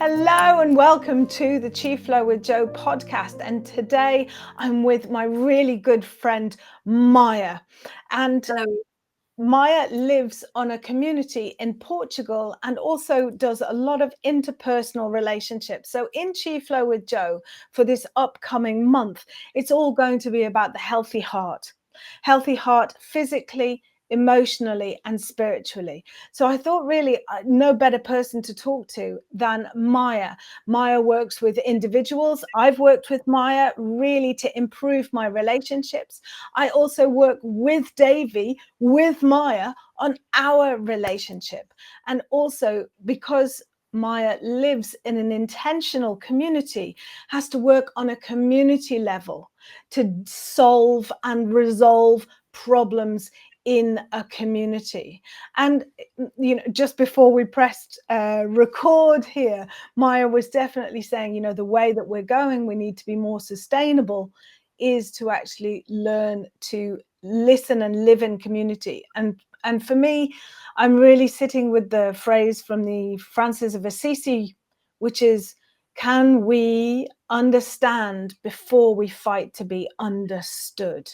Hello and welcome to the Chi Flow with Joe podcast. And today I'm with my really good friend, Maya. And So, Maya lives on a community in Portugal and also does a lot of interpersonal relationships. So in Chi Flow with Joe for this upcoming month, it's all going to be about the healthy heart physically, emotionally and spiritually. So I thought really no better person to talk to than Maya. Maya works with individuals. I've worked with Maya really to improve my relationships. I also work with Davy, with Maya on our relationship. And also because Maya lives in an intentional community, has to work on a community level to solve and resolve problems in a community. And just before we pressed record here, Maya was definitely saying, the way that we're going, we need to be more sustainable, is to actually learn to listen and live in community. And for me, I'm really sitting with the phrase from the Francis of Assisi, which is, can we understand before we fight to be understood?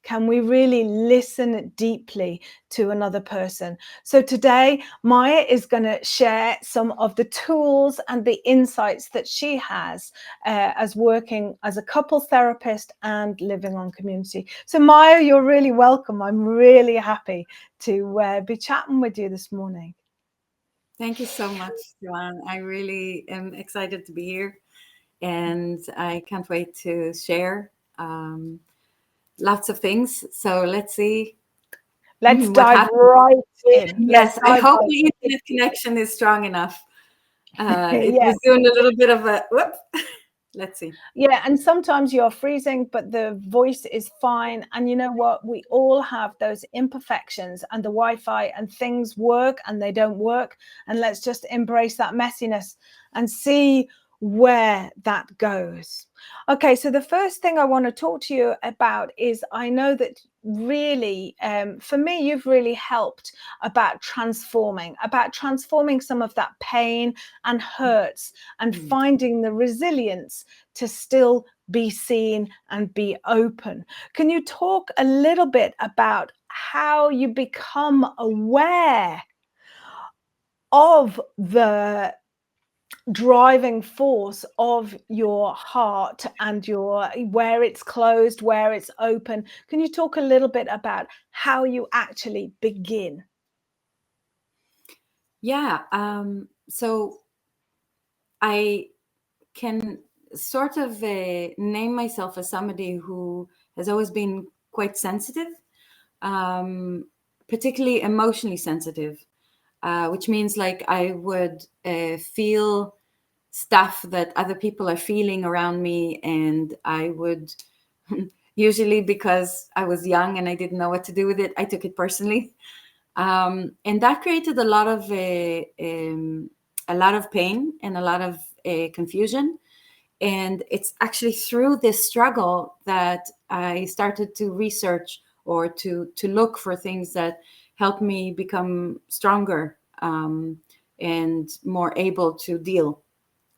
Can we really listen deeply to another person? So today, Maya is going to share some of the tools and the insights that she has as working as a couples therapist and living on community. So Maya, you're really welcome. I'm really happy to be chatting with you this morning. thank you so much, Joanne. I really am excited to be here, and I can't wait to share lots of things. So let's see Let's what dive happens. right in. Let's Yes, I dive hope right the internet connection is strong enough. in. It Yes. was doing a little bit of a whoop. Let's see. Yeah, and sometimes you're freezing, but the voice is fine. And you know what? We all have those imperfections, and the Wi-Fi and things work and they don't work. And let's just embrace that messiness and see where that goes. Okay, so the first thing I want to talk to you about is, I know that really, for me, you've really helped about transforming some of that pain and hurts and finding the resilience to still be seen and be open. Can you talk a little bit about how you become aware of the driving force of your heart and where it's closed, where it's open? Can you talk a little bit about how you actually begin? Yeah. So I can sort of name myself as somebody who has always been quite sensitive, particularly emotionally sensitive, which means like I would feel stuff that other people are feeling around me, and I would usually, because I was young and I didn't know what to do with it, I took it personally, and that created a lot of pain and a lot of confusion. And it's actually through this struggle that I started to research or to look for things that help me become stronger, and more able to deal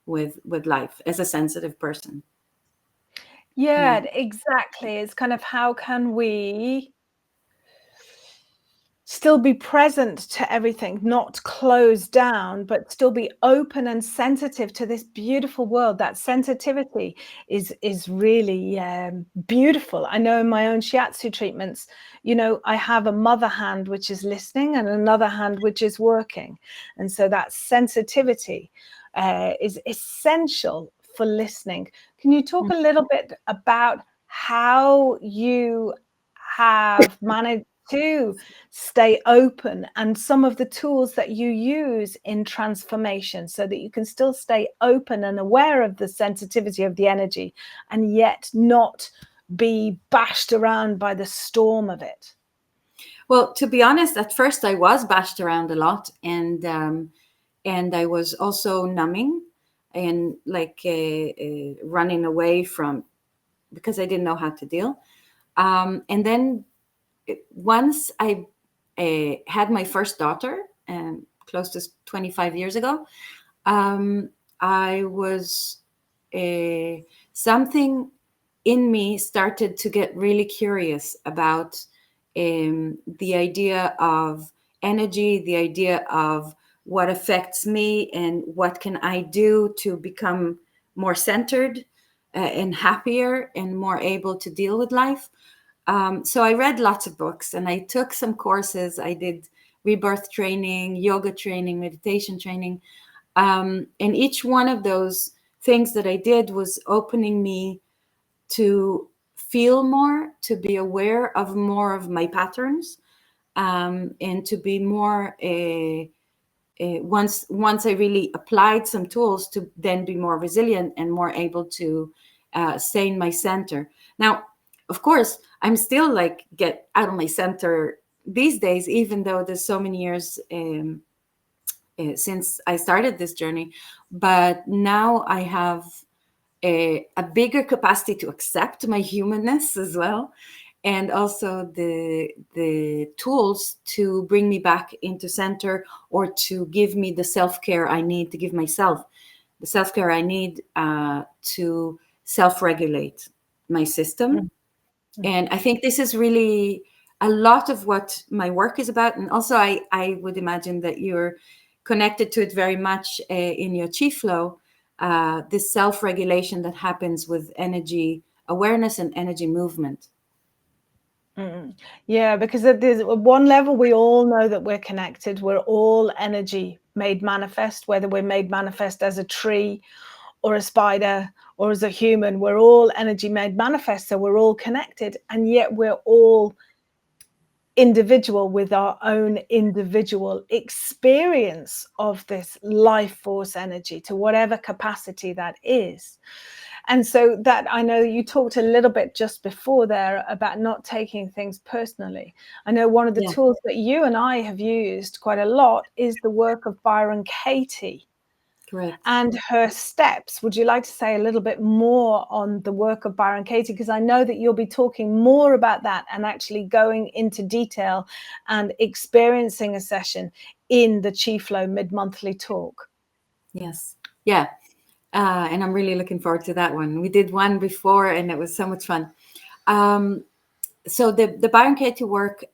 with life as a sensitive person. Yeah. Yeah, exactly. It's kind of, how can we still be present to everything, not close down, but still be open and sensitive to this beautiful world? That sensitivity is really beautiful. I know in my own shiatsu treatments, I have a mother hand which is listening and another hand which is working. And so that sensitivity is essential for listening. Can you talk a little bit about how you have managed to stay open and some of the tools that you use in transformation, so that you can still stay open and aware of the sensitivity of the energy and yet not be bashed around by the storm of it? Well, to be honest, at first I was bashed around a lot, and I was also numbing and like running away from, because I didn't know how to deal. And then once I had my first daughter, close to 25 years ago, I was something in me started to get really curious about the idea of energy, the idea of what affects me, and what can I do to become more centered and happier and more able to deal with life. So I read lots of books and I took some courses. I did rebirth training, yoga training, meditation training. And each one of those things that I did was opening me to feel more, to be aware of more of my patterns, and to be more once I really applied some tools to then be more resilient and more able to stay in my center. Now, of course, I'm still like get out of my center these days, even though there's so many years since I started this journey. But now I have a bigger capacity to accept my humanness as well, and also the tools to bring me back into center, or to give me the self-care I need, to give myself the self-care I need to self-regulate my system. And I think this is really a lot of what my work is about. And also I would imagine that you're connected to it very much in your chi flow, this self-regulation that happens with energy awareness and energy movement. Yeah, because at one level, we all know that we're connected. We're all energy made manifest, whether we're made manifest as a tree or a spider or as a human. We're all energy made manifest, so we're all connected, and yet we're all individual with our own individual experience of this life force energy, to whatever capacity that is. And so that, I know you talked a little bit just before there about not taking things personally. I know one of the Yeah, tools that you and I have used quite a lot is the work of Byron Katie correct. and her steps. Would you like to say a little bit more on the work of Byron Katie? Because I know that you'll be talking more about that and actually going into detail and experiencing a session in the Chi Flow mid-monthly talk. Yes. Yeah. And I'm really looking forward to that one. We did one before and it was so much fun. So the Byron Katie work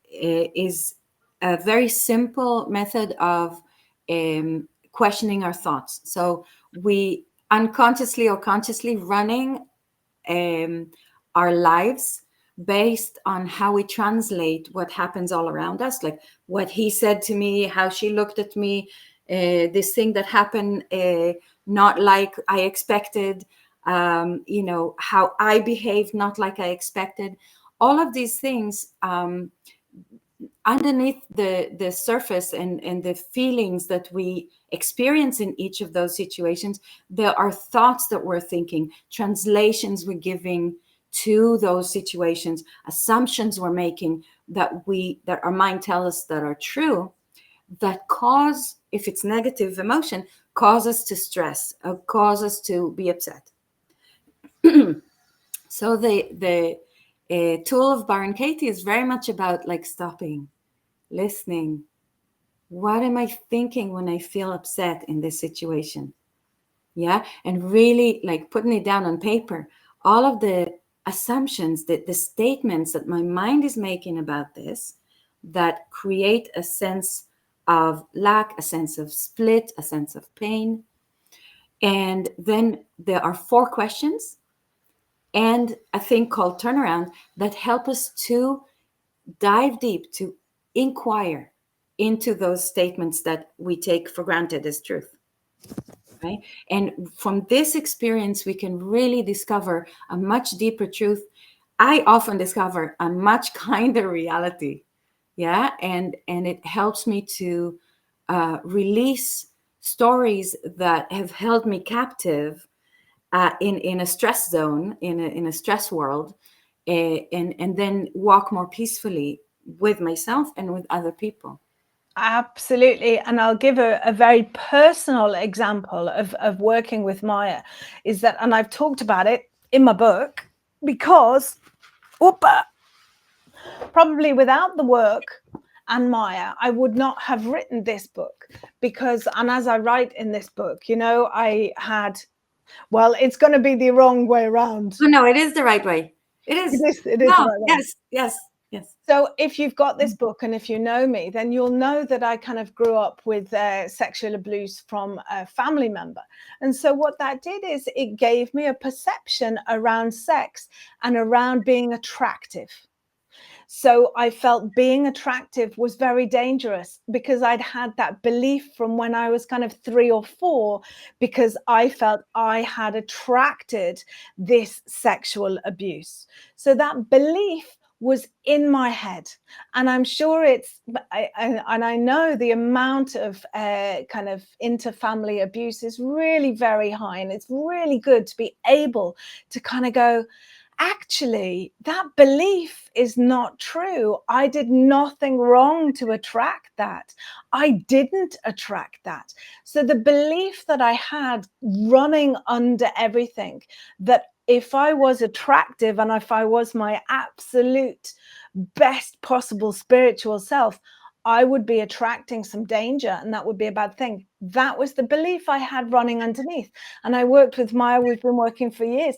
is a very simple method of questioning our thoughts. So we unconsciously or consciously running our lives based on how we translate what happens all around us, like what he said to me, how she looked at me, this thing that happened not like I expected, how I behaved not like I expected. All of these things underneath the surface, and the feelings that we experience in each of those situations, there are thoughts that we're thinking, translations we're giving to those situations, assumptions we're making that our mind tells us that are true, that cause, if it's negative emotion, cause us to stress or cause us to be upset. So the tool of Byron Katie is very much about like stopping, listening. What am I thinking when I feel upset in this situation? Yeah. And really like putting it down on paper, all of the assumptions, the statements that my mind is making about this, that create a sense of lack, a sense of split, a sense of pain. And then there are 4 questions and a thing called turnaround that help us to dive deep, to inquire into those statements that we take for granted as truth. Right? And from this experience, we can really discover a much deeper truth. I often discover a much kinder reality. Yeah. And it helps me to release stories that have held me captive in a stress zone, in a stress world, and then walk more peacefully with myself and with other people. Absolutely. And I'll give a very personal example of working with Maya is that, and I've talked about it in my book, because probably without the work and Maya, I would not have written this book because, and as I write in this book, I had, well, it's going to be the wrong way around. Oh, no, it is the right way. It It is. is the No, right way. yes, yes, yes. So if you've got this book and if you know me, then you'll know that I kind of grew up with sexual abuse from a family member. And so what that did is it gave me a perception around sex and around being attractive. So I felt being attractive was very dangerous because I'd had that belief from when I was kind of 3 or 4, because I felt I had attracted this sexual abuse. So that belief was in my head, and I'm sure and I know the amount of kind of inter-family abuse is really very high, and it's really good to be able to kind of go, actually, that belief is not true. I did nothing wrong to attract that. I didn't attract that. So the belief that I had running under everything, that if I was attractive and if I was my absolute best possible spiritual self, I would be attracting some danger and that would be a bad thing. That was the belief I had running underneath. And I worked with Maya, we've been working for years.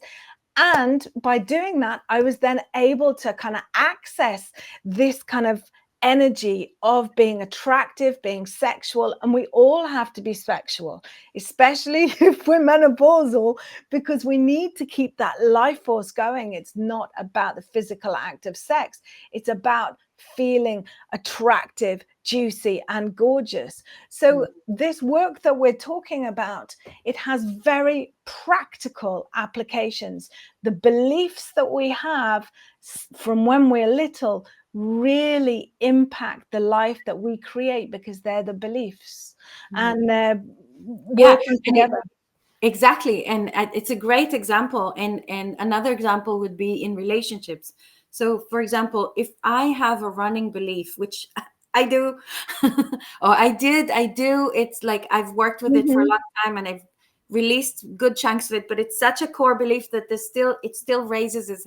And by doing that, I was then able to kind of access this kind of energy of being attractive, being sexual. And we all have to be sexual, especially if we're menopausal, because we need to keep that life force going. It's not about the physical act of sex. It's about feeling attractive, juicy, and gorgeous. So this work that we're talking about, it has very practical applications. The beliefs that we have from when we're little really impact the life that we create, because they're the beliefs, and they're Yeah, working and together. exactly, and it's a great example. And another example would be in relationships. So, for example, if I have a running belief, which I do, or I do, it's like I've worked with it for a Mhm. long time, and I've released good chunks of it, but it's such a core belief that it still raises its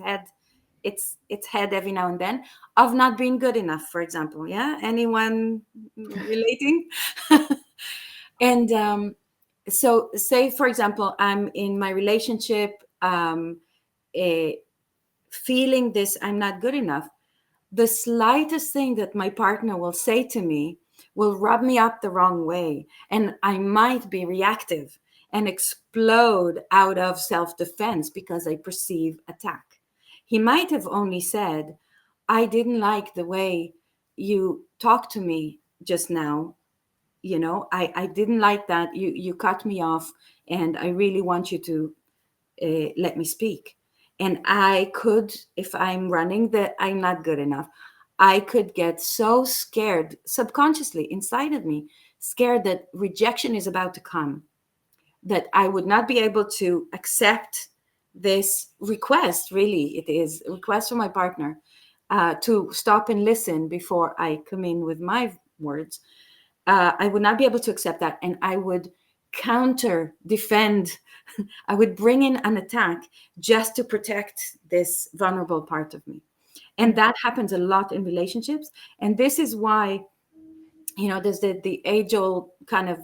head every now and then, of not being good enough, for example. Yeah, anyone relating? And so, say for example, I'm in my relationship, eh, feeling this, I'm not good enough. The slightest thing that my partner will say to me will rub me up the wrong way, and I might be reactive and explode out of self-defense because I perceive attack. He might have only said, I didn't like the way you talked to me just now. I didn't like that you cut me off, and I really want you to let me speak. And I could, if I'm running that I'm not good enough, I could get so scared subconsciously inside of me, scared that rejection is about to come, that I would not be able to accept this request. Really, it is a request from my partner, to stop and listen before I come in with my words. I would not be able to accept that. And I would counter defend. I would bring in an attack just to protect this vulnerable part of me. And that happens a lot in relationships. And this is why, there's the age old kind of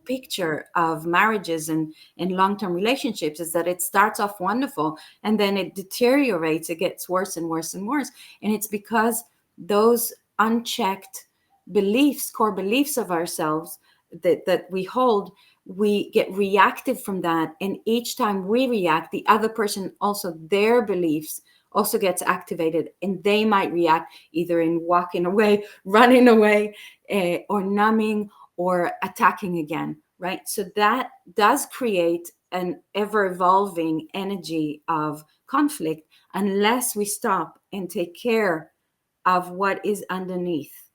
picture of marriages and long-term relationships, is that it starts off wonderful and then it deteriorates, it gets worse and worse and worse. And it's because those unchecked beliefs, core beliefs of ourselves, that we hold, we get reactive from that. And each time we react, the other person also, their beliefs also gets activated, and they might react either in walking away, running away, or numbing, or attacking again, right? So that does create an ever evolving energy of conflict unless we stop and take care of what is underneath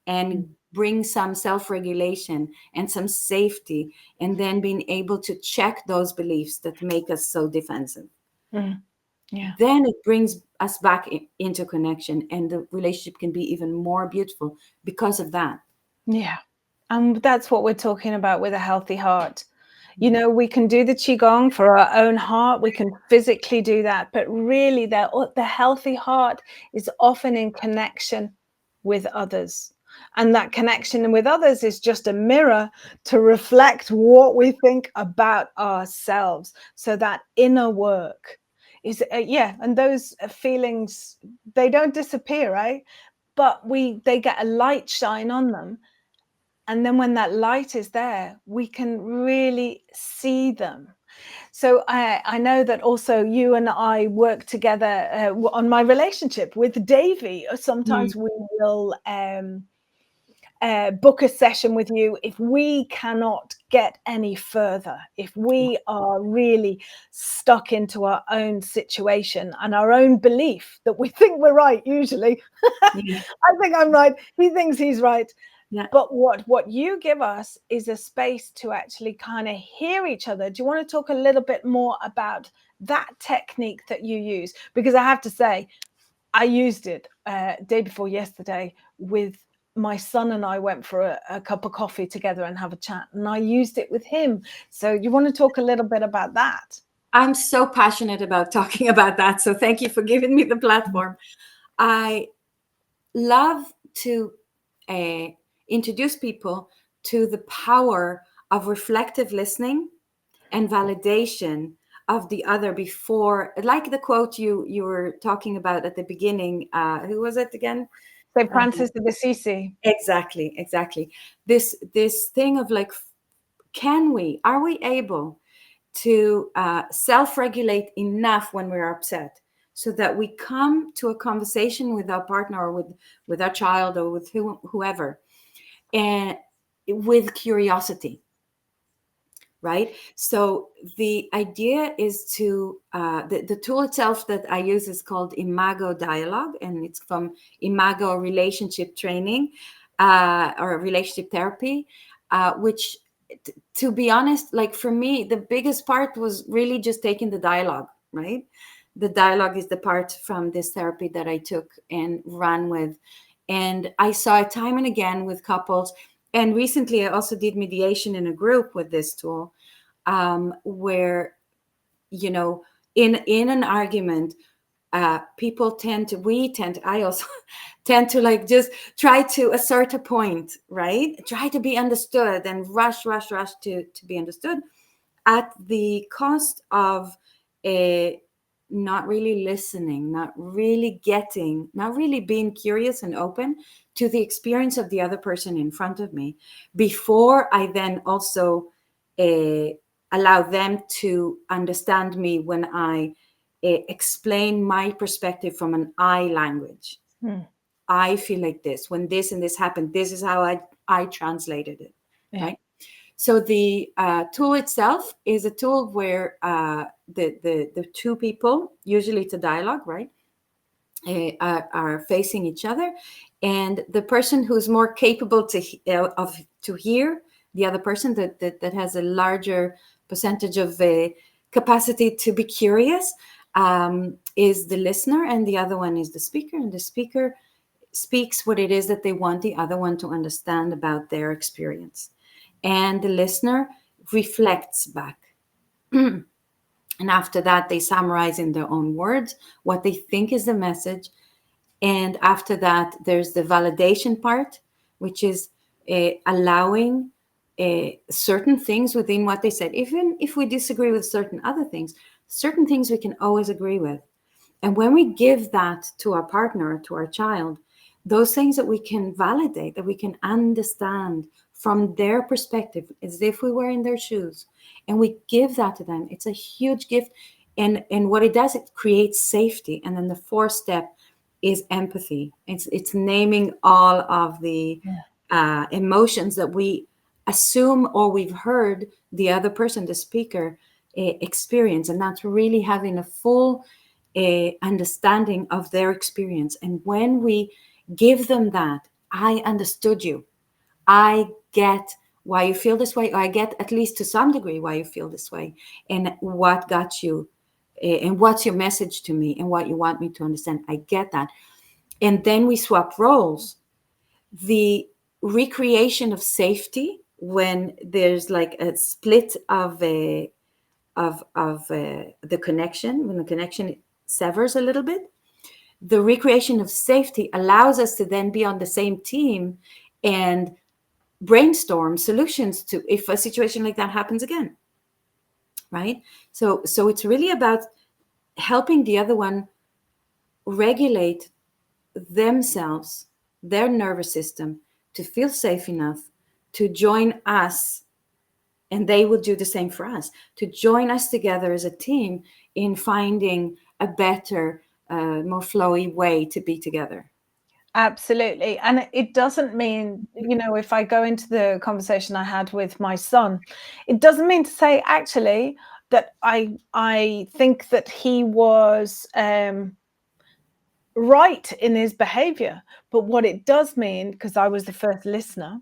and bring some self-regulation and some safety, and then being able to check those beliefs that make us so defensive. Mm. Yeah. Then it brings us back into connection, and the relationship can be even more beautiful because of that. Yeah. And that's what we're talking about with a healthy heart. We can do the qigong for our own heart. We can physically do that, but really the healthy heart is often in connection with others. And that connection with others is just a mirror to reflect what we think about ourselves. So that inner work is, yeah, and those feelings, they don't disappear, right? But they get a light shine on them. And then when that light is there, we can really see them. So I know that also you and I work together on my relationship with Davy. Sometimes we will book a session with you if we cannot get any further, if we are really stuck into our own situation and our own belief that we think we're right, usually. Yeah. I think I'm right. He thinks he's right. Yeah. But what you give us is a space to actually kind of hear each other. Do you want to talk a little bit more about that technique that you use? Because I have to say, I used it day before yesterday with my son, and I went for a cup of coffee together and have a chat, and I used it with him. So you want to talk a little bit about that? I'm so passionate about talking about that. So thank you for giving me the platform. I love to uh, introduce people to the power of reflective listening and validation of the other before, like the quote you were talking about at the beginning. Who was it again? St. Francis of Assisi. Exactly. This thing of like, are we able to self-regulate enough when we're upset, so that we come to a conversation with our partner or with our child or with whoever, and with curiosity, right? So the idea is to the tool itself that I use is called Imago Dialogue, and it's from Imago Relationship Training or Relationship Therapy, which, to be honest, like for me, the biggest part was really just taking the dialogue, right? The dialogue is the part from this therapy that I took and ran with. And I saw it time and again with couples. And recently, I also did mediation in a group with this tool, where, you know, in an argument, I also tend to like just try to assert a point, right? Try to be understood and rush to be understood, at the cost of a not really listening, not really getting, not really being curious and open to the experience of the other person in front of me, before I then also uh, allow them to understand me when I explain my perspective from an I language. I feel like this when this and this happened. This is how I translated it, Yeah. right? So the tool itself is a tool where the two people, usually it's a dialogue, right, are facing each other, and the person who's more capable to hear the other person, that has a larger percentage of capacity to be curious, is the listener, and the other one is the speaker, and the speaker speaks what it is that they want the other one to understand about their experience, and the listener reflects back. And after that, they summarize in their own words what they think is the message. And after that, there's the validation part, which is allowing certain things within what they said. Even if we disagree with certain things we can always agree with. And when we give that to our partner, to our child, those things that we can validate, that we can understand from their perspective, as if we were in their shoes, and we give that to them, it's a huge gift. And what it does, it creates safety. And then the fourth step is empathy. It's naming all of the emotions that we assume or we've heard the other person, the speaker, experience, and that's really having a full understanding of their experience. And when we give them that, I understood you, I get why you feel this way, or I get, at least to some degree, why you feel this way, and what got you, and what's your message to me, and what you want me to understand. I get that. And then we swap roles. The recreation of safety, when there's like a split of the connection, when the connection severs a little bit, the recreation of safety allows us to then be on the same team and brainstorm solutions to if a situation like that happens again, right? So it's really about helping the other one regulate themselves, their nervous system, to feel safe enough to join us, and they will do the same for us, to join us together as a team in finding a better, more flowy way to be together. Absolutely. And it doesn't mean, if I go into the conversation I had with my son, it doesn't mean to say actually that I think that he was right in his behavior. But what it does mean, because I was the first listener,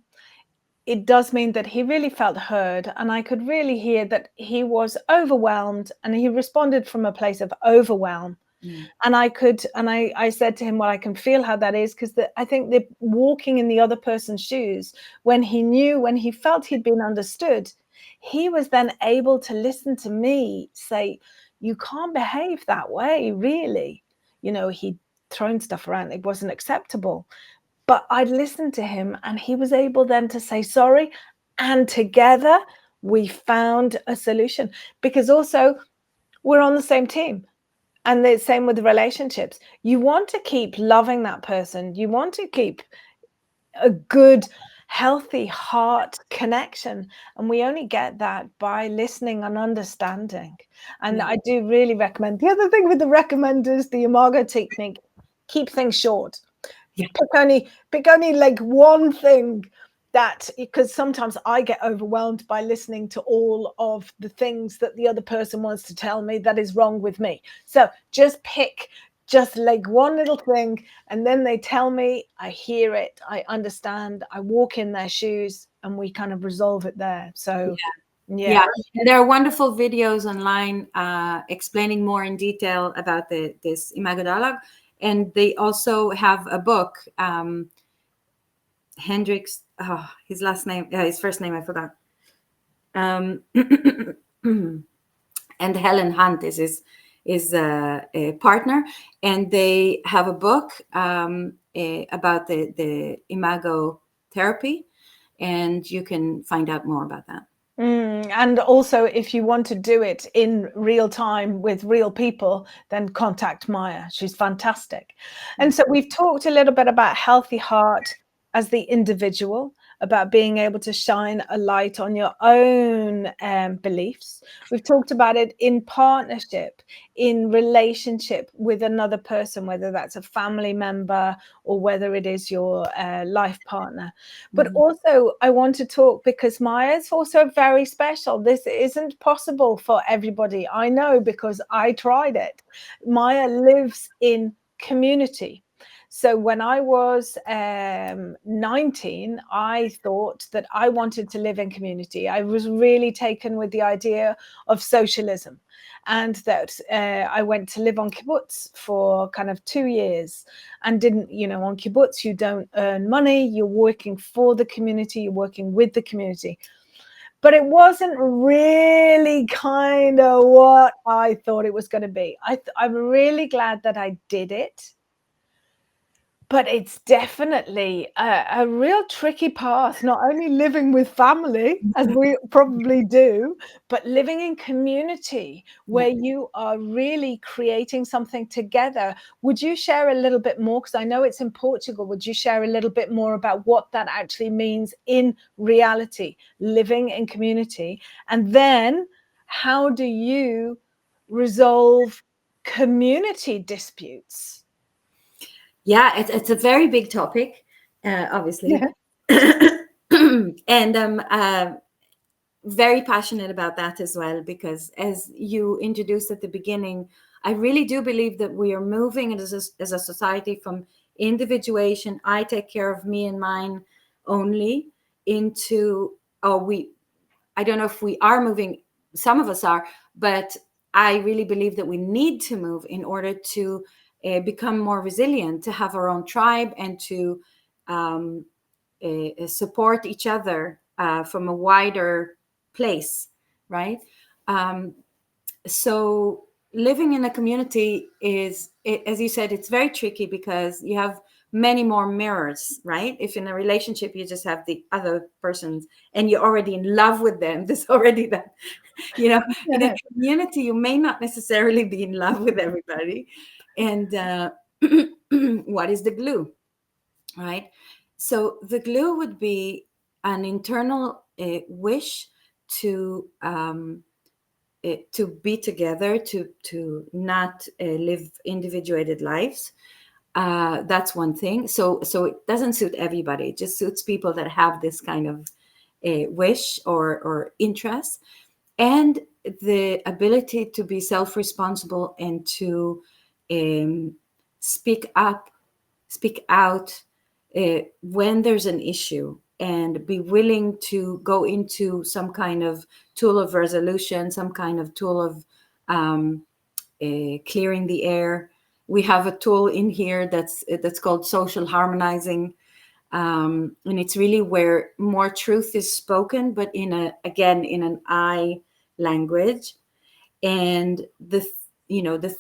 it does mean that he really felt heard, and I could really hear that he was overwhelmed, and he responded from a place of overwhelm. Mm. And I said to him, well, I can feel how that is, because I think that walking in the other person's shoes, when he felt he'd been understood, he was then able to listen to me say, you can't behave that way, really. He'd thrown stuff around, it wasn't acceptable. But I'd listened to him, and he was able then to say sorry. And together we found a solution, because also we're on the same team. And the same with the relationships. You want to keep loving that person. You want to keep a good, healthy heart connection. And we only get that by listening and understanding. And Yeah. I do really recommend, the other thing with the recommenders, the Imago technique, keep things short. Yeah. Pick only like one thing, that because sometimes I get overwhelmed by listening to all of the things that the other person wants to tell me that is wrong with me. So just pick just like one little thing, and then they tell me, I hear it, I understand, I walk in their shoes, and we kind of resolve it there. So yeah. Yeah, and there are wonderful videos online explaining more in detail about this Imago dialogue, and they also have a book. Hendrix, his last name, his first name, I forgot. And Helen Hunt is a partner, and they have a book about the Imago therapy, and you can find out more about that. And also, if you want to do it in real time with real people, then contact Maya. She's fantastic. And so we've talked a little bit about healthy heart as the individual, about being able to shine a light on your own beliefs. We've talked about it in partnership, in relationship with another person, whether that's a family member or whether it is your life partner. But Mhm. also, I want to talk, because Maya is also very special. This isn't possible for everybody. I know, because I tried it. Maya lives in community. So when I was 19, I thought that I wanted to live in community. I was really taken with the idea of socialism. And that I went to live on kibbutz for kind of 2 years, and didn't, on kibbutz, you don't earn money, you're working for the community, you're working with the community. But it wasn't really kind of what I thought it was going to be. I'm really glad that I did it. But it's definitely a real tricky path, not only living with family, as we probably do, but living in community Yeah. where you are really creating something together. Would you share a little bit more? Because I know it's in Portugal. Would you share a little bit more about what that actually means in reality, living in community? And then how do you resolve community disputes? Yeah, it's a very big topic, obviously. Yeah. And very passionate about that as well, because as you introduced at the beginning, I really do believe that we are moving as a society from individuation, I take care of me and mine only, into, I don't know if we are moving, some of us are, but I really believe that we need to move in order to become more resilient, to have our own tribe, and to um, support each other from a wider place, right? Um, so living in a community is, as you said, it's very tricky, because you have many more mirrors, right? If in a relationship you just have the other persons and you're already in love with them, there's already that, in a community, you may not necessarily be in love with everybody. And what is the glue, right? So the glue would be an internal wish to to be together, to not live individuated lives. That's one thing. So it doesn't suit everybody. It just suits people that have this kind of wish or interest, and the ability to be self-responsible and to um, speak up, speak out when there's an issue, and be willing to go into some kind of tool of resolution, some kind of tool of um, clearing the air. We have a tool in here that's called social harmonizing, and it's really where more truth is spoken, but in an I language. And the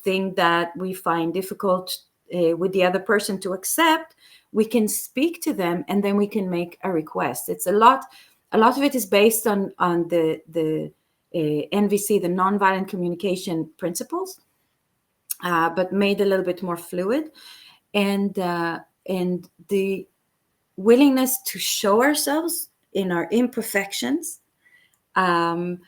thing that we find difficult with the other person to accept, we can speak to them, and then we can make a request. It's a lot of it is based on the NVC, the nonviolent communication principles, but made a little bit more fluid. And the willingness to show ourselves in our imperfections, um,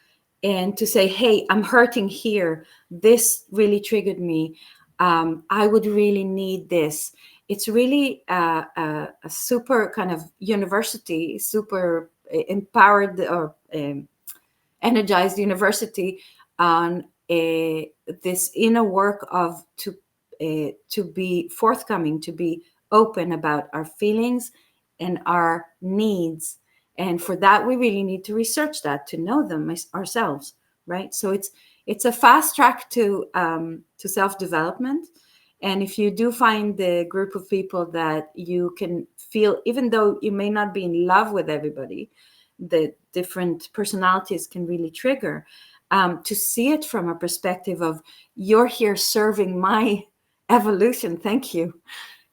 and to say, hey, I'm hurting here. This really triggered me. I would really need this. It's really a super kind of university, super empowered or energized university on this inner work of to be forthcoming, to be open about our feelings and our needs. And for that, we really need to research that, to know them ourselves, right? So it's a fast track to self development. And if you do find the group of people that you can feel, even though you may not be in love with everybody, the different personalities can really trigger, to see it from a perspective of, you're here serving my evolution, thank you,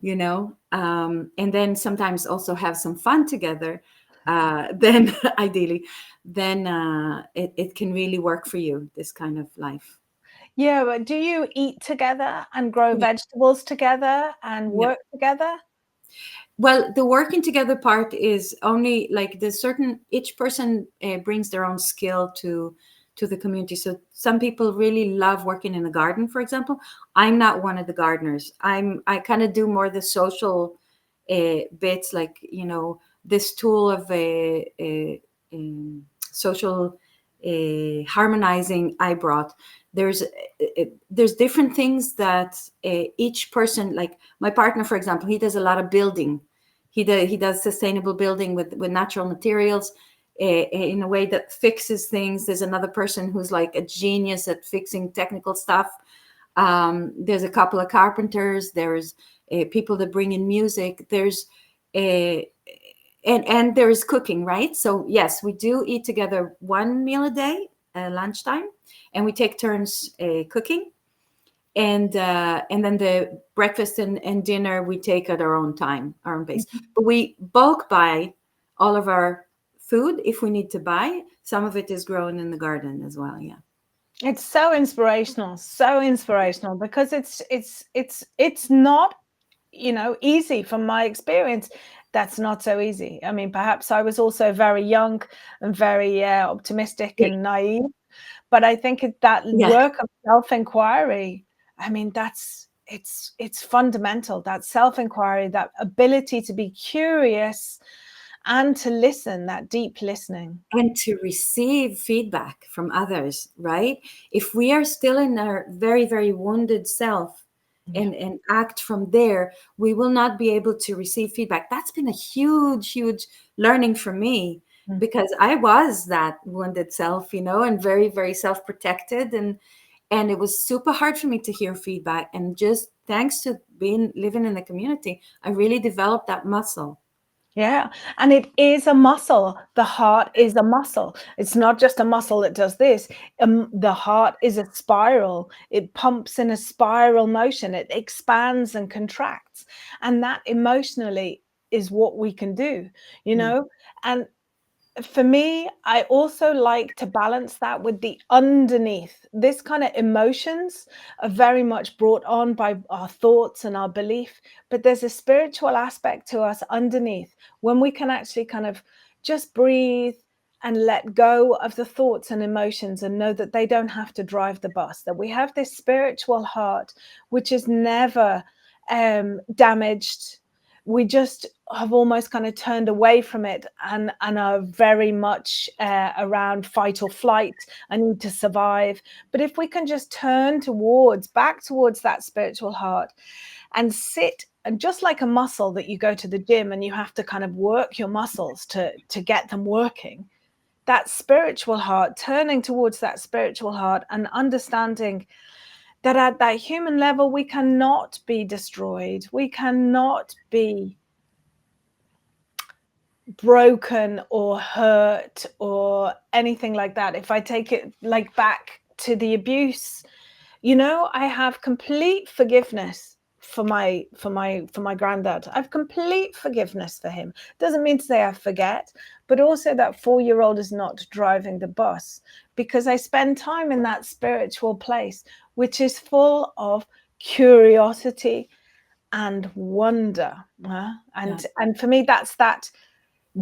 and then sometimes also have some fun together, then ideally, then it can really work for you, this kind of life. Yeah, but do you eat together and grow Yeah. vegetables together and Yeah. work together? Well, the working together part is only like the certain, each person brings their own skill to the community. So some people really love working in the garden, for example. I'm not one of the gardeners. I kind of do more the social bits, like this tool of social harmonizing I brought. There's different things that each person, like my partner, for example, he does a lot of building. He does sustainable building with natural materials, in a way that fixes things. There's another person who's like a genius at fixing technical stuff. There's a couple of carpenters. There's people that bring in music. There's uh, and there's cooking, right? So yes, we do eat together one meal a day, lunchtime, and we take turns cooking, and then the breakfast and dinner we take at our own time, our own pace. Mhm. But we bulk buy all of our food if we need to buy. Some of it is grown in the garden as well. Yeah. It's so inspirational, because it's not, easy. From my experience, that's not so easy. I mean, perhaps I was also very young and very optimistic and naive, but I think that Yeah. work of self-inquiry, I mean, it's fundamental. That self-inquiry, that ability to be curious and to listen, that deep listening. And to receive feedback from others, right? If we are still in our very, very wounded self, Yeah. and act from there, we will not be able to receive feedback. That's been a huge, huge learning for me, Mm. because I was that wounded self, and very, very self-protected, and it was super hard for me to hear feedback. And just thanks to living in the community, I really developed that muscle. Yeah, and it is a muscle. The heart is a muscle. It's not just a muscle that does this. The heart is a spiral. It pumps in a spiral motion. It expands and contracts. And that emotionally is what we can do, you Mm. know? And for me, I also like to balance that with the underneath. This kind of emotions are very much brought on by our thoughts and our belief, but there's a spiritual aspect to us underneath when we can actually kind of just breathe and let go of the thoughts and emotions and know that they don't have to drive the bus, that we have this spiritual heart which is never damaged. We just have almost kind of turned away from it and are very much around fight or flight. I need to survive. But if we can just turn towards back towards that spiritual heart and sit, and just like a muscle that you go to the gym and you have to kind of work your muscles to get them working, that spiritual heart, turning towards that spiritual heart and understanding that at that human level we cannot be destroyed, we cannot be broken or hurt or anything like that. If I take it like back to the abuse, I have complete forgiveness for my granddad. I've complete forgiveness for him. Doesn't mean to say I forget, but also that 4-year-old is not driving the bus, because I spend time in that spiritual place which is full of curiosity and wonder. Yeah. And for me, that's that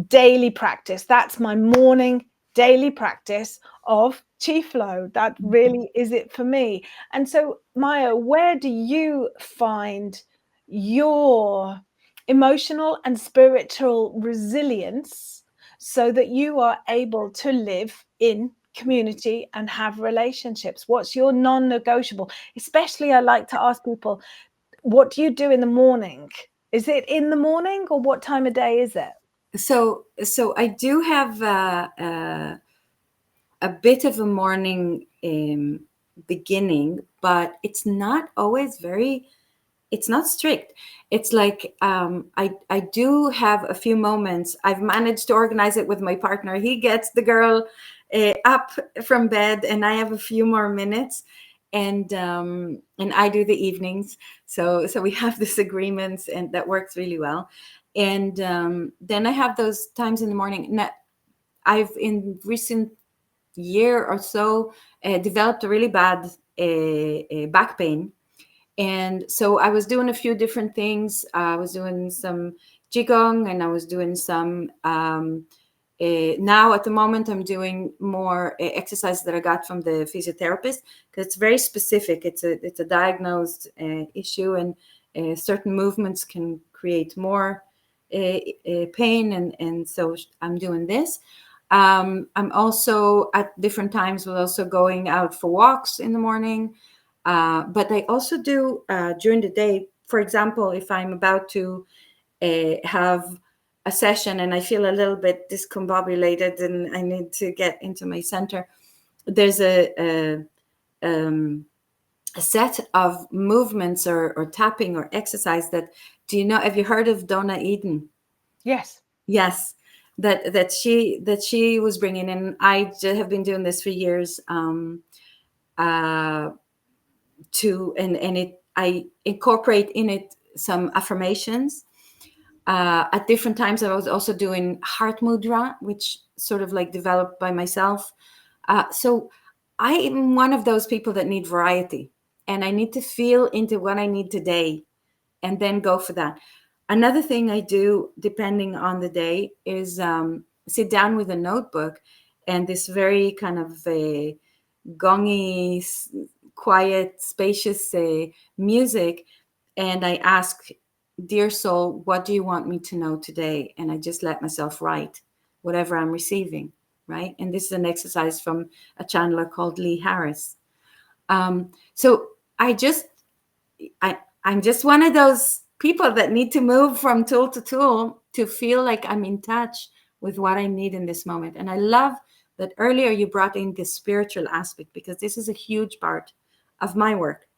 daily practice. That's my morning daily practice of chi flow. That really is it for me. And so, Maya, where do you find your emotional and spiritual resilience so that you are able to live in community and have relationships? What's your non-negotiable? Especially, I like to ask people, what do you do in the morning? Is it in the morning, or what time of day is it? So I do have a bit of a morning beginning, but it's not always very. It's not strict. It's like I do have a few moments. I've managed to organize it with my partner. He gets the girl up from bed, and I have a few more minutes, and I do the evenings. So we have this agreement, and that works really well. And then I have those times in the morning. Now, I've in recent year or so developed a really bad back pain, and so I was doing a few different things. I was doing some qigong, and I was doing some now at the moment I'm doing more exercises that I got from the physiotherapist, because it's very specific. It's a diagnosed issue, and certain movements can create more pain, and so I'm doing this. I'm also at different times will also going out for walks in the morning, but I also do during the day. For example, if I'm about to have a session and I feel a little bit discombobulated and I need to get into my center, there's a set of movements or tapping or exercise that, do you know, have you heard of Donna Eden? Yes. Yes, that she was bringing in. Have been doing this for years. Uh, to and it I incorporate in it some affirmations. At different times, I was also doing heart mudra, which sort of like developed by myself. So I am one of those people that need variety, and I need to feel into what I need today, and then go for that. Another thing I do, depending on the day, is sit down with a notebook and this very kind of a gongy, quiet, spacious music, and I ask, "Dear soul, what do you want me to know today?" And I just let myself write whatever I'm receiving, right? And this is an exercise from a channeler called Lee Harris. So I just I I'm just one of those people that need to move from tool to tool to feel like I'm in touch with what I need in this moment. And I love that earlier you brought in the spiritual aspect, because this is a huge part of my work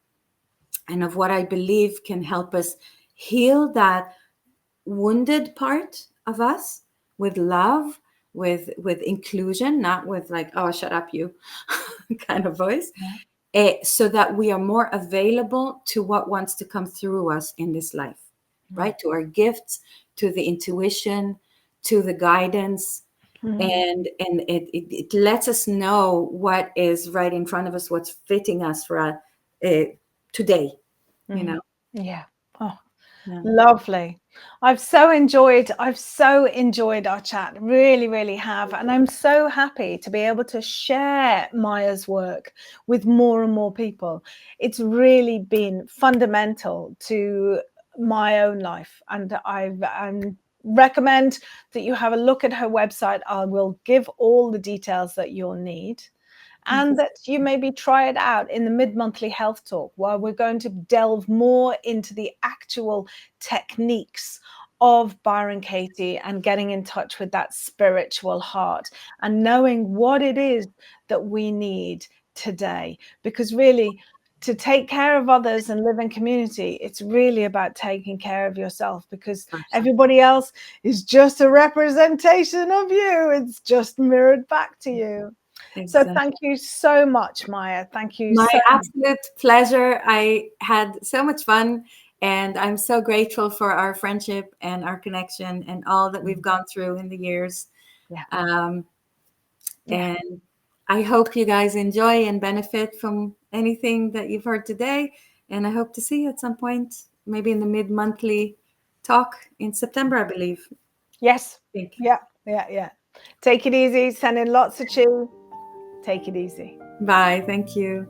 and of what I believe can help us heal that wounded part of us with love, with inclusion, not with like, oh, shut up, you kind of voice, Yeah. so that we are more available to what wants to come through us in this life, right? To our gifts, to the intuition, to the guidance. Mm. And it lets us know what is right in front of us, what's fitting us for today, you Mm. know. Yeah. Oh, Yeah. lovely. I've so enjoyed our chat. Really, really have. And I'm so happy to be able to share Maya's work with more and more people. It's really been fundamental to my own life. And I recommend that you have a look at her website. I will give all the details that you'll need, Thank you. and that you maybe try it out in the mid-monthly health talk, where we're going to delve more into the actual techniques of Byron Katie and getting in touch with that spiritual heart and knowing what it is that we need today. Because really, to take care of others and live in community, it's really about taking care of yourself, because Absolutely. everybody else is just a representation of you. It's just mirrored back to you. So Exactly. thank you so much, Maya. Thank you My so much. absolute pleasure. I had so much fun, and I'm so grateful for our friendship and our connection and all that we've gone through in the years. Yeah, Um, yeah, and I hope you guys enjoy and benefit from anything that you've heard today. And I hope to see you at some point, maybe in the mid-monthly talk in September, I believe. yes, I think. yeah, yeah, yeah. Take it easy. Send in lots of chew. Take it easy. Bye. Thank you.